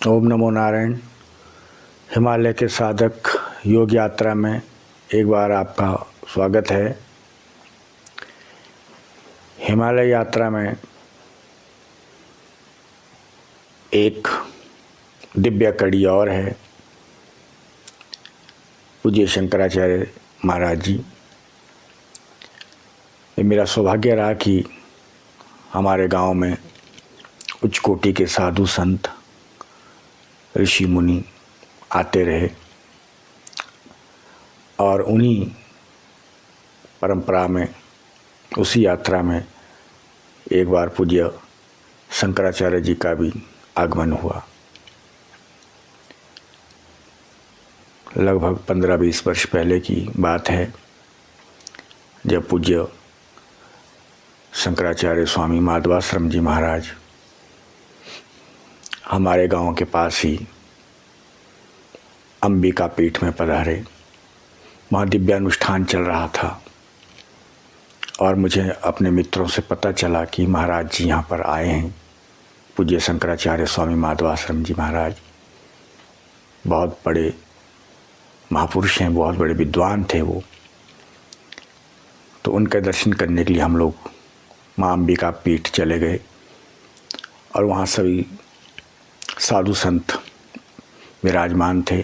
ओम नमो नारायण। हिमालय के साधक योग यात्रा में एक बार आपका स्वागत है। हिमालय यात्रा में एक दिव्य कड़ी और है। पूज्य शंकराचार्य महाराज जी, ये मेरा सौभाग्य रहा कि हमारे गांव में उच्च कोटि के साधु संत ऋषि मुनि आते रहे और उन्हीं परंपरा में, उसी यात्रा में एक बार पूज्य शंकराचार्य जी का भी आगमन हुआ। लगभग 15-20 वर्ष पहले की बात है, जब पूज्य शंकराचार्य स्वामी माधवाश्रम जी महाराज हमारे गांव के पास ही अंबिका पीठ में पधारे। वहाँ दिव्यानुष्ठान चल रहा था और मुझे अपने मित्रों से पता चला कि महाराज जी यहाँ पर आए हैं। पूज्य शंकराचार्य स्वामी माधवाश्रम जी महाराज बहुत बड़े महापुरुष हैं, बहुत बड़े विद्वान थे वो। तो उनके दर्शन करने के लिए हम लोग माँ अंबिका पीठ चले गए और वहाँ सभी साधु संत विराजमान थे।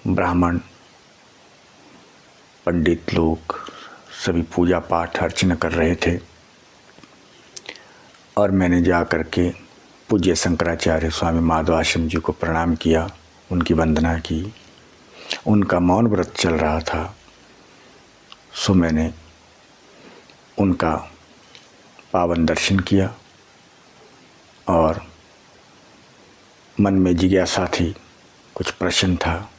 ब्राह्मण, पंडित लोग सभी पूजा पाठ अर्चना कर रहे थे और मैंने जा कर के पूज्य शंकराचार्य स्वामी माधवाश्रम जी को प्रणाम किया, उनकी वंदना की। उनका मौन व्रत चल रहा था, सो मैंने उनका पावन दर्शन किया और मन में जिज्ञासा थी, कुछ प्रश्न था।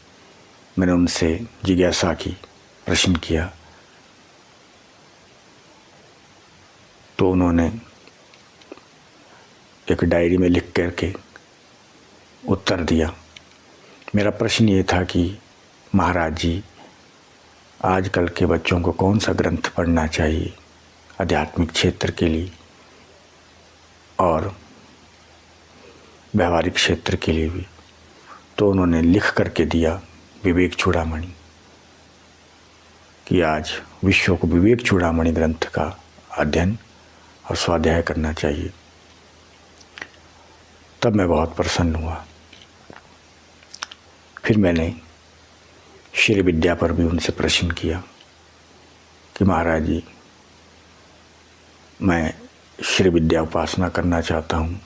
मैंने उनसे जिज्ञासा की, प्रश्न किया तो उन्होंने एक डायरी में लिख करके उत्तर दिया। मेरा प्रश्न ये था कि महाराज जी, आजकल के बच्चों को कौन सा ग्रंथ पढ़ना चाहिए आध्यात्मिक क्षेत्र के लिए और व्यवहारिक क्षेत्र के लिए भी। तो उन्होंने लिख करके दिया विवेक चूड़ामणि, कि आज विश्व को विवेक चूड़ामणि ग्रंथ का अध्ययन और स्वाध्याय करना चाहिए। तब मैं बहुत प्रसन्न हुआ। फिर मैंने श्री विद्या पर भी उनसे प्रश्न किया कि महाराज जी, मैं श्री विद्या उपासना करना चाहता हूँ,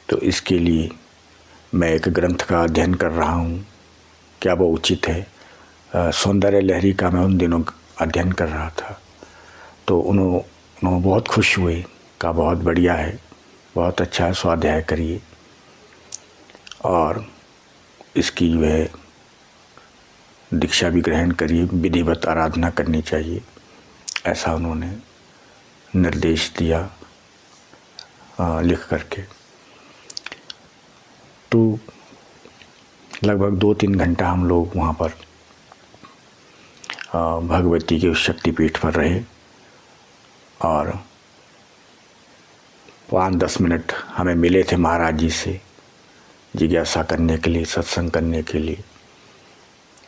तो इसके लिए मैं एक ग्रंथ का अध्ययन कर रहा हूँ, क्या वो उचित है? सौंदर्य लहरी का मैं उन दिनों अध्ययन कर रहा था। तो उन्होंने बहुत खुश हुए, कहा बहुत बढ़िया है, बहुत अच्छा है, स्वाध्याय करिए और इसकी जो है दीक्षा भी ग्रहण करिए, विधिवत आराधना करनी चाहिए, ऐसा उन्होंने निर्देश दिया लिख करके। तो लगभग 2-3 घंटा हम लोग वहाँ पर भगवती के उस शक्तिपीठ पर रहे और 5-10 मिनट हमें मिले थे महाराज जी से जिज्ञासा करने के लिए, सत्संग करने के लिए।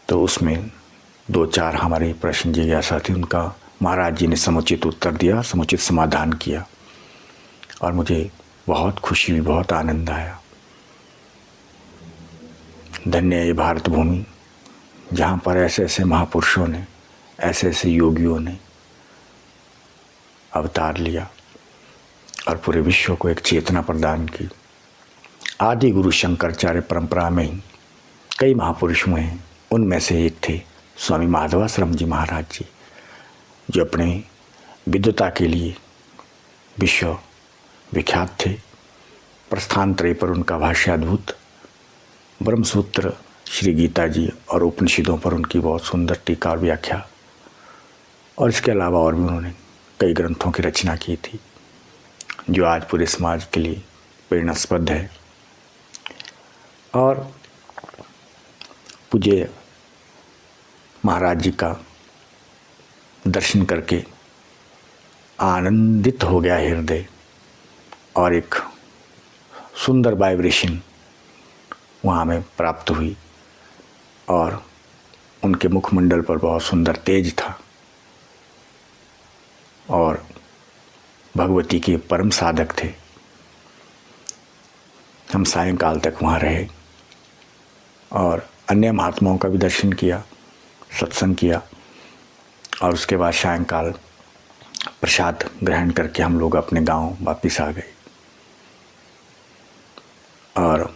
तो उसमें 2-4 हमारे प्रश्न जिज्ञासा थी, उनका महाराज जी ने समुचित उत्तर दिया, समुचित समाधान किया और मुझे बहुत खुशी हुई, बहुत आनंद आया। धन्य है ये भारत भूमि, जहाँ पर ऐसे ऐसे महापुरुषों ने, ऐसे ऐसे योगियों ने अवतार लिया और पूरे विश्व को एक चेतना प्रदान की। आदि गुरु शंकराचार्य परंपरा में ही कई महापुरुष हुए हैं, उनमें से एक थे स्वामी माधवाश्रम जी महाराज जी, जो अपने विद्वता के लिए विश्व विख्यात थे। प्रस्थानत्रय पर उनका भाष्य अद्भुत, ब्रह्मसूत्र, श्री गीता जी और उपनिषदों पर उनकी बहुत सुंदर टीका और व्याख्या, और इसके अलावा और भी उन्होंने कई ग्रंथों की रचना की थी, जो आज पूरे समाज के लिए प्रेरणास्पद है। और पूज्य महाराज जी का दर्शन करके आनंदित हो गया हृदय और एक सुंदर वाइब्रेशन वहाँ हमें प्राप्त हुई और उनके मुखमंडल पर बहुत सुंदर तेज था और भगवती के परम साधक थे। हम सायंकाल तक वहाँ रहे और अन्य महात्माओं का भी दर्शन किया, सत्संग किया और उसके बाद सायंकाल प्रसाद ग्रहण करके हम लोग अपने गांव वापस आ गए और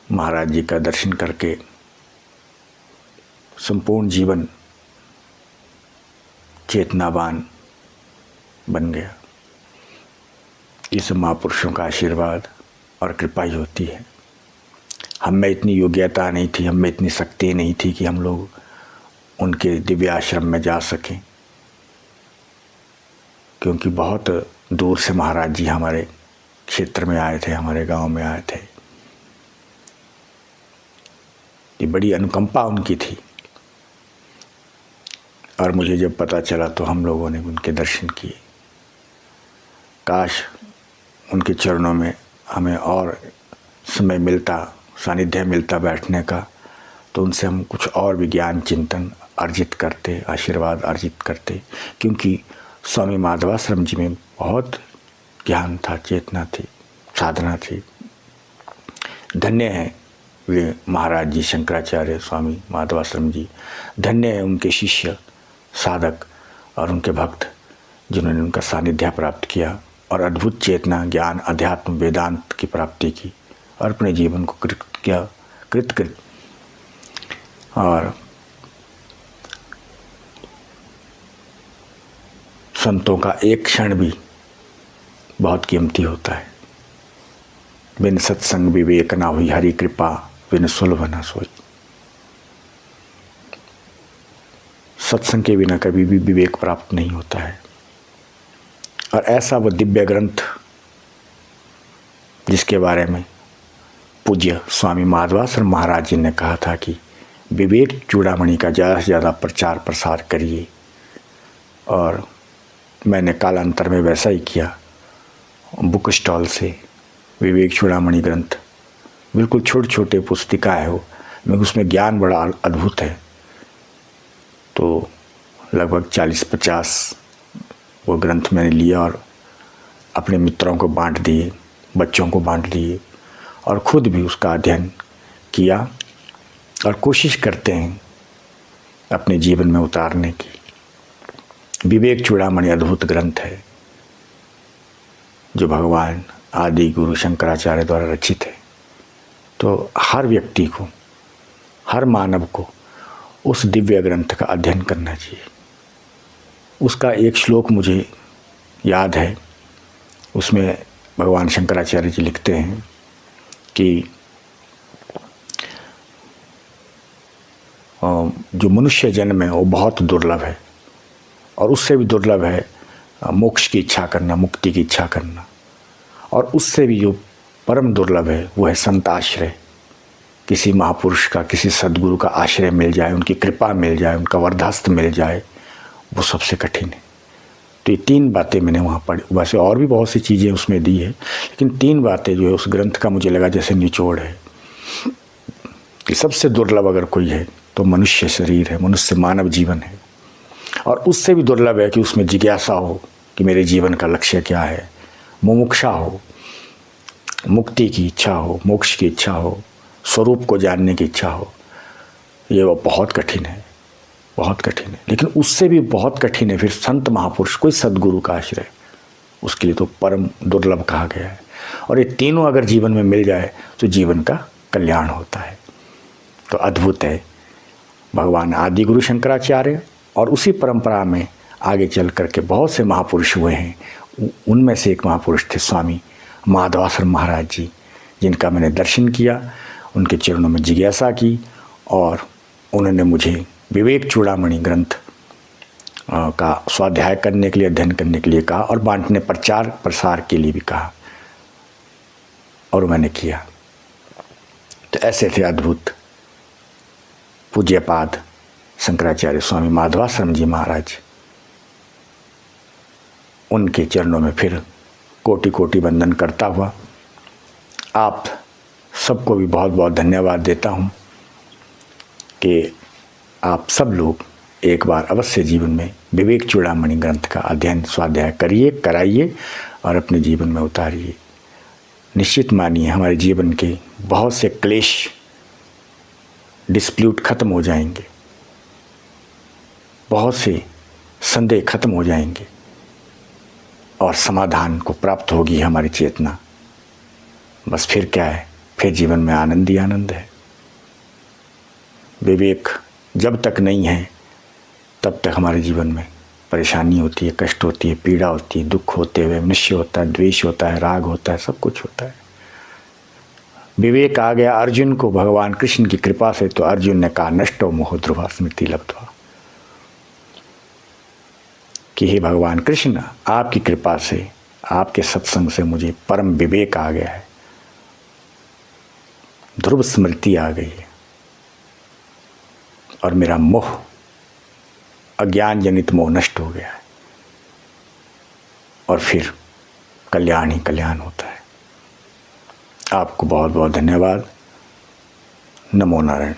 महाराज जी का दर्शन करके संपूर्ण जीवन चेतनावान बन गया। ये सब महापुरुषों का आशीर्वाद और कृपा ही होती है। हम में इतनी योग्यता नहीं थी, हम में इतनी शक्ति नहीं थी कि हम लोग उनके दिव्य आश्रम में जा सकें, क्योंकि बहुत दूर से महाराज जी हमारे क्षेत्र में आए थे, हमारे गांव में आए थे। ये बड़ी अनुकंपा उनकी थी और मुझे जब पता चला तो हम लोगों ने उनके दर्शन किए। काश उनके चरणों में हमें और समय मिलता, सानिध्य मिलता बैठने का, तो उनसे हम कुछ और विज्ञान चिंतन अर्जित करते, आशीर्वाद अर्जित करते, क्योंकि स्वामी माधवाश्रम जी में बहुत ज्ञान था, चेतना थी, साधना थी। धन्य है वे महाराज जी शंकराचार्य स्वामी माधवाश्रम जी, धन्य है उनके शिष्य साधक और उनके भक्त जिन्होंने उनका सानिध्य प्राप्त किया और अद्भुत चेतना, ज्ञान, अध्यात्म, वेदांत की प्राप्ति की और अपने जीवन को कृत और संतों का एक क्षण भी बहुत कीमती होता है। बिन सत्संग विवेक ना हुई, हरि कृपा बिन सुलभ ना सोई। सत्संग के बिना कभी भी विवेक प्राप्त नहीं होता है। और ऐसा वो दिव्य ग्रंथ जिसके बारे में पूज्य स्वामी माधवाश्रम महाराज जी ने कहा था कि विवेक चूड़ामणि का ज़्यादा से ज़्यादा प्रचार प्रसार करिए, और मैंने कालांतर में वैसा ही किया। बुक स्टॉल से विवेक चूड़ामणि ग्रंथ, बिल्कुल छोटे छोटे पुस्तिकाएँ हो, मगर उसमें ज्ञान बड़ा अद्भुत है। तो लगभग 40-50 वो ग्रंथ मैंने लिया और अपने मित्रों को बांट दिए, बच्चों को बांट दिए और खुद भी उसका अध्ययन किया और कोशिश करते हैं अपने जीवन में उतारने की। विवेक चूड़ामणि अद्भुत ग्रंथ है जो भगवान आदि गुरु शंकराचार्य द्वारा रचित है। तो हर व्यक्ति को, हर मानव को उस दिव्य ग्रंथ का अध्ययन करना चाहिए। उसका एक श्लोक मुझे याद है, उसमें भगवान शंकराचार्य जी लिखते हैं कि जो मनुष्य जन्म है वो बहुत दुर्लभ है और उससे भी दुर्लभ है मोक्ष की इच्छा करना, मुक्ति की इच्छा करना, और उससे भी जो परम दुर्लभ है वो है संत आश्रय। किसी महापुरुष का, किसी सद्गुरु का आश्रय मिल जाए, उनकी कृपा मिल जाए, उनका वरदास्त मिल जाए, वो सबसे कठिन है। तो ये 3 बातें मैंने वहाँ पढ़ी। वैसे और भी बहुत सी चीज़ें उसमें दी है, लेकिन 3 बातें जो है उस ग्रंथ का मुझे लगा जैसे निचोड़ है कि सबसे दुर्लभ अगर कोई है तो मनुष्य शरीर है, मनुष्य मानव जीवन है। और उससे भी दुर्लभ है कि उसमें जिज्ञासा हो कि मेरे जीवन का लक्ष्य क्या है, मुमुक्षा हो, मुक्ति की इच्छा हो, मोक्ष की इच्छा हो, स्वरूप को जानने की इच्छा हो। ये वो बहुत कठिन है, बहुत कठिन है। लेकिन उससे भी बहुत कठिन है फिर संत महापुरुष, कोई सद्गुरु का आश्रय, उसके लिए तो परम दुर्लभ कहा गया है। और ये तीनों अगर जीवन में मिल जाए तो जीवन का कल्याण होता है। तो अद्भुत है भगवान आदि गुरु शंकराचार्य, और उसी परंपरा में आगे चल करके बहुत से महापुरुष हुए हैं। उनमें से एक महापुरुष थे स्वामी माधवाश्रम महाराज जी, जिनका मैंने दर्शन किया, उनके चरणों में जिज्ञासा की और उन्होंने मुझे विवेक चूड़ामणि ग्रंथ का स्वाध्याय करने के लिए, अध्ययन करने के लिए कहा और बांटने, प्रचार प्रसार के लिए भी कहा, और मैंने किया। तो ऐसे थे अद्भुत पूज्यपाद शंकराचार्य स्वामी माधवाश्रम जी महाराज। उनके चरणों में फिर कोटि कोटि वंदन करता हुआ आप सबको भी बहुत बहुत धन्यवाद देता हूँ कि आप सब लोग एक बार अवश्य जीवन में विवेक चूड़ामणि ग्रंथ का अध्ययन स्वाध्याय करिए, कराइए और अपने जीवन में उतारिए। निश्चित मानिए हमारे जीवन के बहुत से क्लेश, डिस्प्यूट खत्म हो जाएंगे, बहुत से संदेह खत्म हो जाएंगे और समाधान को प्राप्त होगी हमारी चेतना। बस फिर क्या है, फिर जीवन में आनंद ही आनंद है। विवेक जब तक नहीं है तब तक हमारे जीवन में परेशानी होती है, कष्ट होती है, पीड़ा होती है, दुख होते हुए निश्चय होता है, द्वेष होता है, राग होता है, सब कुछ होता है। विवेक आ गया अर्जुन को भगवान कृष्ण की कृपा से, तो अर्जुन ने कहा नष्टो मोह ध्रुवा स्मृति लब्ध्वा, कि हे भगवान कृष्ण, आपकी कृपा से, आपके सत्संग से मुझे परम विवेक आ गया है, ध्रुव स्मृति आ गई है और मेरा मोह, अज्ञान जनित मोह नष्ट हो गया है और फिर कल्याण ही कल्याण होता है। आपको बहुत बहुत धन्यवाद। नमो नारायण।